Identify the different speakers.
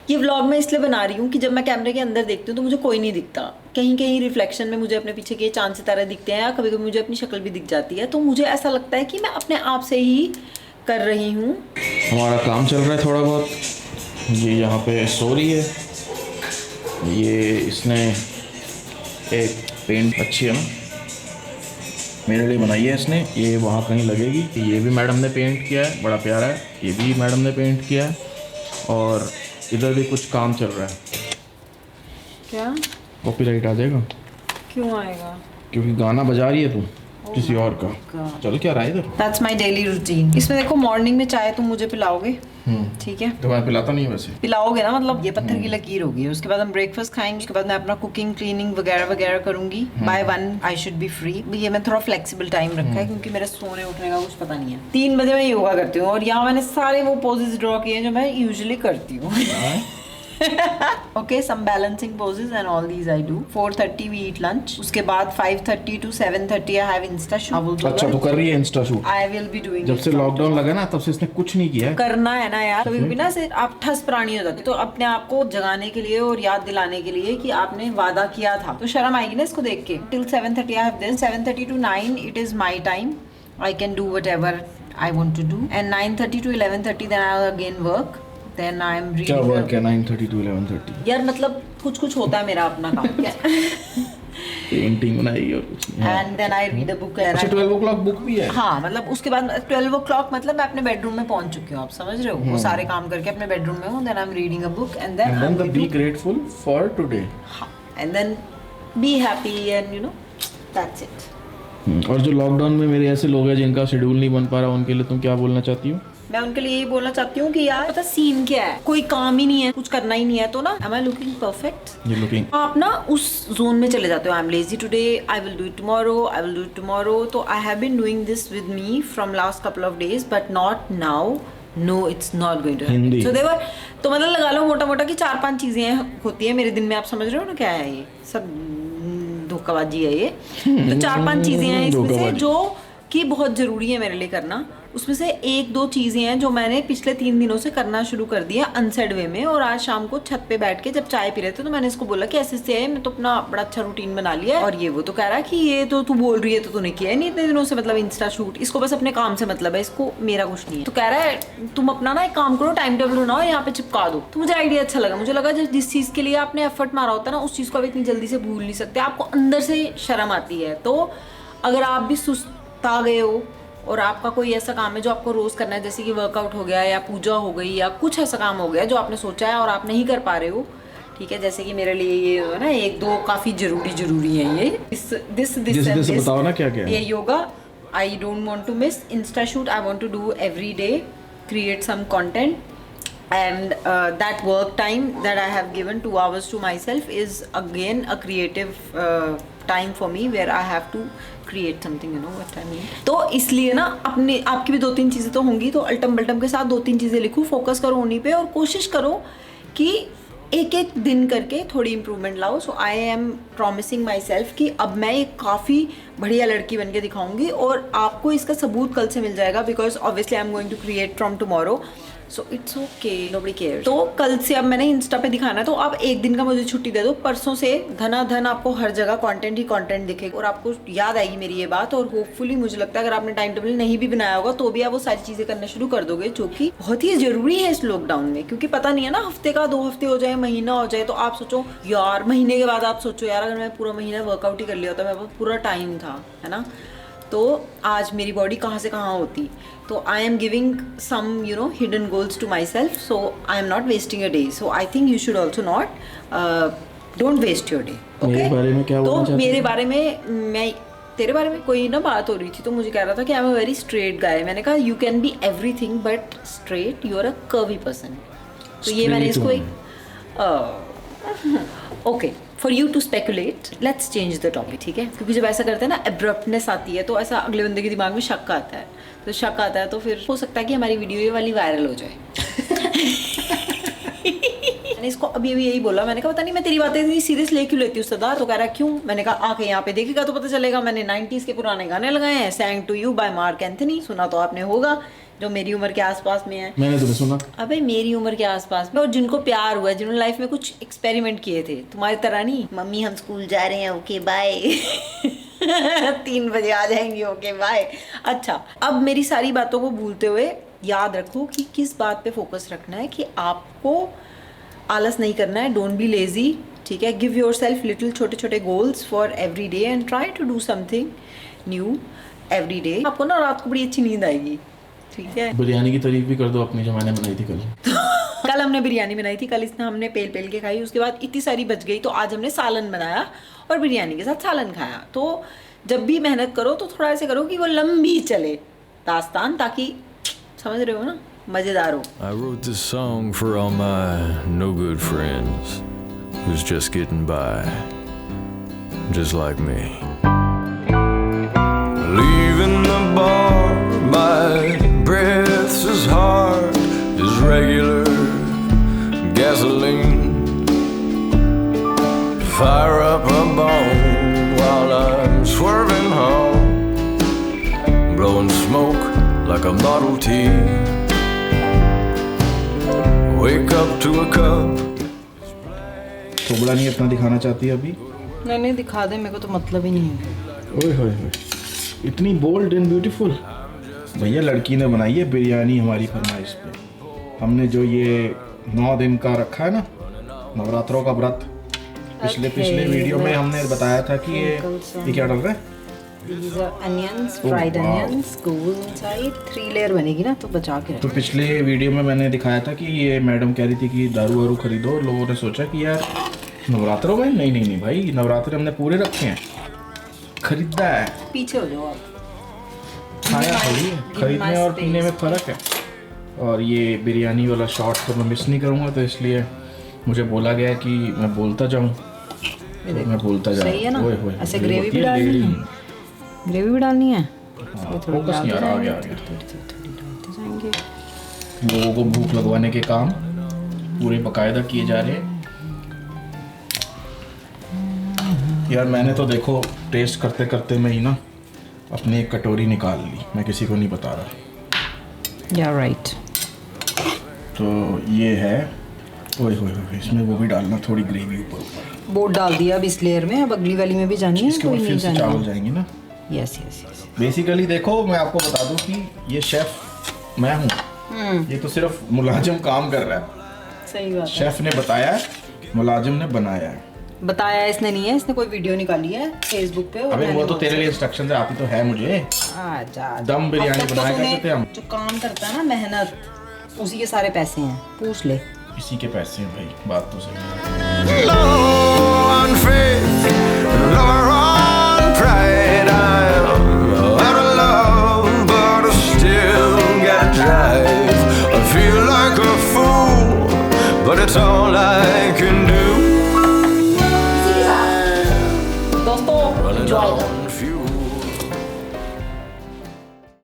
Speaker 1: ये व्लॉग मैं इसलिए बना रही हूँ कि जब मैं कैमरे के अंदर देखती हूँ तो मुझे कोई नहीं दिखता, कहीं कहीं रिफ्लेक्शन में मुझे अपने पीछे के चांद सितारे दिखते हैं, या कभी कभी मुझे अपनी शक्ल भी दिख जाती है, तो मुझे ऐसा लगता है कि मैं अपने आप से ही कर रही हूँ।
Speaker 2: हमारा काम चल रहा है थोड़ा बहुत। ये यहाँ पे सो रही है, ये इसने एक पेंट अच्छी है ना मेरे लिए बनाई है इसने, ये वहाँ कहीं लगेगी। ये भी मैडम ने पेंट किया है, बड़ा प्यारा है। ये भी मैडम ने पेंट किया है, और इधर भी कुछ काम चल रहा है।
Speaker 1: क्या
Speaker 2: कॉपीराइट आ जाएगा?
Speaker 1: क्यों आएगा?
Speaker 2: क्योंकि गाना बजा रही है तू किसी और का। चलो क्या रहा है इधर?
Speaker 1: That's my daily routine. इसमें देखो, मॉर्निंग में चाय तुम मुझे पिलाओगे, ठीक है?
Speaker 2: तो मैं पिलाता नहीं वैसे।
Speaker 1: पिलाओगे ना, मतलब ये पत्थर की लकीर होगी। उसके बाद हम ब्रेकफास्ट खाएंगे, उसके बाद मैं अपना कुकिंग क्लीनिंग वगैरह वगैरह करूंगी। By 1 I should be free. ये मैं थोड़ा फ्लेक्सिबल टाइम रखा है क्योंकि मेरे सोने उठने का कुछ पता नहीं है। 3 बजे मैं योगा करती हूँ, और यहाँ मैंने सारे वो पोजेस ड्रॉ किए हैं जो मैं यूजुअली करती हूँ। Okay, some balancing poses and all these I do. 4:30 we eat lunch. उसके बाद 5:30 to 7:30 I have Insta shoot.
Speaker 2: अच्छा, तो कर रही है Insta shoot?
Speaker 1: I will be doing.
Speaker 2: जब से लॉकडाउन लगा ना तब से इसने कुछ नहीं किया है।
Speaker 1: करना है ना यार, कभी भी ना से आप ठस प्राणी हो जाते, तो अपने आप को जगाने के लिए और याद दिलाने के लिए कि आपने वादा किया था, तो शर्म आएगी ना इसको देख के। Till 7:30 I have this. 7:30 to 9 it is my time. I can do whatever I want to do. And 9:30 to 11:30 then I again work. Then I am reading.
Speaker 2: क्या वर्क है 9:30 to 11:30?
Speaker 1: यार मतलब कुछ कुछ होता है मेरा अपना काम।
Speaker 2: पेंटिंग बनाई और कुछ नहीं।
Speaker 1: And then I read a book.
Speaker 2: अच्छा, 12 o'clock बुक भी है?
Speaker 1: हाँ, मतलब उसके बाद 12 o'clock मतलब मैं अपने बेडरूम में पहुंच चुकी हूँ, आप समझ रहे हो? वो सारे काम करके अपने बेडरूम में हूँ। Then I'm reading a book and then
Speaker 2: And then be grateful for today.
Speaker 1: हाँ, and then be happy and you know that's it.
Speaker 2: और जो लॉकडाउन में मेरे ऐसे लोग हैं जिनका शेड्यूल नहीं बन पा रहा, उनके लिए तुम क्या बोलना चाहती हो?
Speaker 1: मैं उनके लिए यही बोलना चाहती हूँ कि यार पता सीन क्या है, कोई काम ही नहीं है, कुछ करना ही नहीं है, तो ना am I looking perfect?
Speaker 2: ये लुकिंग
Speaker 1: आप ना उस जोन में चले जाते हो। I am lazy today, I will do it tomorrow, I will do it tomorrow. तो I have been doing this with me from last couple of days but not now. No, it's not going to happen. So देवर, तो मतलब लगा लो मोटा मोटा कि 4-5 चीजें होती है मेरे दिन में, आप समझ रहे हो ना क्या है ये सब धोखाबाजी है ये। तो 4-5 चीजें हैं इसमें से जो कि बहुत जरूरी है मेरे लिए करना। उसमें से 1-2 चीजें हैं जो मैंने पिछले 3 दिनों से करना शुरू कर दिया अनसेड वे में। और आज शाम को छत पे बैठ के जब चाय पी रहे थे तो मैंने इसको बोला कि ऐसे है, मैं तो अपना बड़ा अच्छा रूटीन बना लिया है। और ये वो तो कह रहा है कि ये तो तू बोल रही है तो तूने किया है नहीं इतने दिनों से, मतलब इंस्टा शूट। इसको बस अपने काम से मतलब है, इसको मेरा कुछ नहीं है। तो कह रहा है तुम अपना ना एक काम करो, टाइम टेबल बनाओ, यहाँ पे चिपका दो। तो मुझे आइडिया अच्छा लगा। मुझे लगा जिस चीज के लिए आपने एफर्ट मारा होता है ना, उस चीज को आप इतनी जल्दी से भूल नहीं सकते, आपको अंदर से शर्म आती है। तो अगर आप भी सुस्ता गए हो और आपका कोई ऐसा काम है जो आपको रोज करना है, जैसे कि वर्कआउट हो गया या पूजा हो गई या कुछ ऐसा काम हो गया जो आपने सोचा है और आप नहीं कर पा रहे हो, ठीक है? जैसे कि मेरे लिए ये है ना 1-2 काफी जरूरी है ये दिस
Speaker 2: बताओ ना क्या क्या है।
Speaker 1: ये yoga I don't want to miss, Insta shoot I want to do every day, create some content, and that work time that I have given 2 hours to myself is again a creative time for me where I have to create something, you know what I mean. तो इसलिए ना अपने आपकी भी 2-3 चीज़ें तो होंगी, तो अल्टम बल्टम के साथ 2-3 चीज़ें लिखो, फोकस करो उन्हीं पे और कोशिश करो कि एक दिन करके थोड़ी इंप्रूवमेंट लाओ। So I am promising myself कि अब मैं एक काफ़ी बढ़िया लड़की बन के दिखाऊंगी और आपको इसका सबूत कल से मिल जाएगा, because obviously I am going to create from tomorrow. So it's okay, nobody care. तो कल से अब मैंने इंस्टा पे दिखाना है, तो आप एक दिन का मुझे छुट्टी दे दो। परसों से धनाधन आपको हर जगह कंटेंट ही कंटेंट दिखेगा और आपको याद आएगी मेरी ये बात। और होपफुली मुझे लगता है अगर आपने टाइम टेबल नहीं भी बनाया होगा तो भी आप वो सारी चीज़ें करना शुरू कर दोगे, जो कि बहुत ही ज़रूरी है इस लॉकडाउन में। क्योंकि पता नहीं है ना, हफ्ते का 2 हफ्ते हो जाए, महीना हो जाए, तो आप सोचो यार, महीने के बाद आप सोचो यार अगर मैं पूरा महीना वर्कआउट ही कर लिया होता, मेरे पास पूरा टाइम था, है ना, तो आज मेरी बॉडी कहाँ से कहाँ होती। तो I am giving some you know hidden goals to myself, so I am not wasting a day. So I think you should also not don't waste your day.
Speaker 2: मेरे बारे में क्या बोलना चाहते
Speaker 1: तो
Speaker 2: हैं?
Speaker 1: मेरे बारे में, मैं तेरे बारे में कोई ना बात हो रही थी तो मुझे कह रहा था कि I am a very straight guy. मैंने कहा you can be everything but straight, you are a curvy person. तो ये मैंने इसको एक okay for you to speculate, let's change the topic, ठीक है? क्योंकि जब ऐसा करते हैं ना, एब्रप्टनेस आती है तो ऐसा अगले बंदे के दिमाग में शक आता है, तो शक आता है तो फिर हो सकता है कि हमारी वीडियो ये वाली वायरल हो जाए। मैंने इसको अभी यही बोला, मैंने कहा पता नहीं मैं तेरी बातें इतनी सीरियस ले क्यों लेती हूँ सदा। तो कह रहा क्यों? मैंने कहा आके यहाँ पे देखेगा तो पता चलेगा। मैंने 90s के पुराने गाने लगाए हैं, sang to you by Marc Anthony, सुना तो आपने होगा जो मेरी उम्र के आसपास में है।
Speaker 2: मैंने तुम्हें सुना।
Speaker 1: अबे मेरी उम्र के आसपास में, और जिनको प्यार हुआ है, जिन्होंने लाइफ में कुछ एक्सपेरिमेंट किए थे, तुम्हारी तरह नहीं मम्मी हम स्कूल जा रहे हैं ओके बाय 3 बजे आ जाएंगे ओके बाय। अच्छा, अब मेरी सारी बातों को भूलते हुए याद रखो कि किस बात पे फोकस रखना है, कि आपको आलस नहीं करना है, डोंट बी लेजी, ठीक है। गिव योर सेल्फ लिटिल छोटे छोटे goals for every day and try to do something new every day. आपको ना रात को बड़ी अच्छी नींद आएगी, ठीक है।
Speaker 2: बिरयानी की तारीफ भी कर दो अपनी, जो मैंने बनाई थी कल।
Speaker 1: कल हमने बिरयानी बनाई थी, कल इसने हमने पेल पेल के खाई, उसके बाद इतनी सारी बच गई, तो आज हमने सालन बनाया और बिरयानी के साथ सालन खाया। तो जब भी मेहनत करो तो थोड़ा ऐसे करो कि वो लंबी चले दास्तान, ताकि समझ रहे हो ना, मजेदार हो।
Speaker 3: I wrote this song for all my no good friends who's just getting by, just like me. Leaving the bar, my breath's as hard as regular gasoline. Fire up a bone while I'm swerving home, blowing smoke like a Model T. Wake up to a cup.
Speaker 2: तो बड़ा नहीं अपना दिखाना चाहती है अभी?
Speaker 1: नहीं दिखा दे, मेरे को तो मतलब ही नहीं है।
Speaker 2: ओए होए होए, इतनी बोल्ड एंड ब्यूटीफुल। भैया लड़की ने बनाई है बिरयानी हमारी फरमाइश पे। हमने जो ये 9 दिन का रखा है ना, नवरात्रों का व्रत, पिछले वीडियो में हमने बताया था कि ये क्या डाल रहा है?
Speaker 1: These are onions, fried onions, gool inside, 3 layer बनेगी ना, तो बचा के
Speaker 2: तो पिछले वीडियो में मैंने दिखाया था कि ये मैडम कह रही थी कि दारू वारू खरीदो। लोगों ने सोचा कि यार नवरात्रों में, नहीं भाई, नवरात्रे हमने पूरे रखे हैं, खरीदा है।
Speaker 1: पीछे हो जाओ आप,
Speaker 2: खाया थोड़ी है, खरीदने और पीने में फ़र्क है। और ये बिरयानी वाला शॉट तो मैं मिस नहीं करूँगा, तो इसलिए मुझे बोला गया है कि मैं बोलता जाऊँ, तो मैं बोलता जाऊँ।
Speaker 1: सही है ना? ऐसे ग्रेवी भी डालनी है, ग्रेवी भी डालनी है।
Speaker 2: फोकस नहीं आ रहा, आ गया। लोगों को भूख लगवाने के काम पूरे बाकायदा किए जा रहे हैं। यार मैंने तो देखो टेस्ट करते करते में ही ना अपनी एक कटोरी निकाल ली, मैं किसी को नहीं बता रहा।
Speaker 1: या राइट।
Speaker 2: तो ये है, ओए होए होए, इसमें वो भी डालना, थोड़ी ग्रेवी ऊपर
Speaker 1: बोट डाल दिया अब इस लेयर में, अब अगली वाली में भी जानी है,
Speaker 2: इसके
Speaker 1: कोई
Speaker 2: बाद
Speaker 1: नहीं
Speaker 2: फिर से चावल
Speaker 1: जानी।
Speaker 2: जाएंगे ना।
Speaker 1: यस।
Speaker 2: बेसिकली देखो, मैं आपको बता दूं कि ये शेफ मैं हूँ, ये तो सिर्फ मुलाजिम काम कर रहा है।
Speaker 1: सही बात है।
Speaker 2: शेफ ने बताया है, मुलाजिम ने बनाया है।
Speaker 1: बताया इसने नहीं है, इसने कोई वीडियो निकाली है फेसबुक पे।
Speaker 2: अबे वो तो तेरे लिए इंस्ट्रक्शन से आती तो है मुझे।
Speaker 1: आजा,
Speaker 2: दम बिरयानी
Speaker 1: अब तक तो
Speaker 2: बनाया
Speaker 1: तूने
Speaker 2: करते थे हम।
Speaker 1: जो काम करता है ना, मेहनत, उसी के सारे पैसे हैं, पूछ ले।
Speaker 2: इसी के पैसे हैं भाई, बात तो सही है।
Speaker 3: Low on faith, lower on pride. I'm out of love, but I still gotta drive. I feel like a fool, but it's all I can do.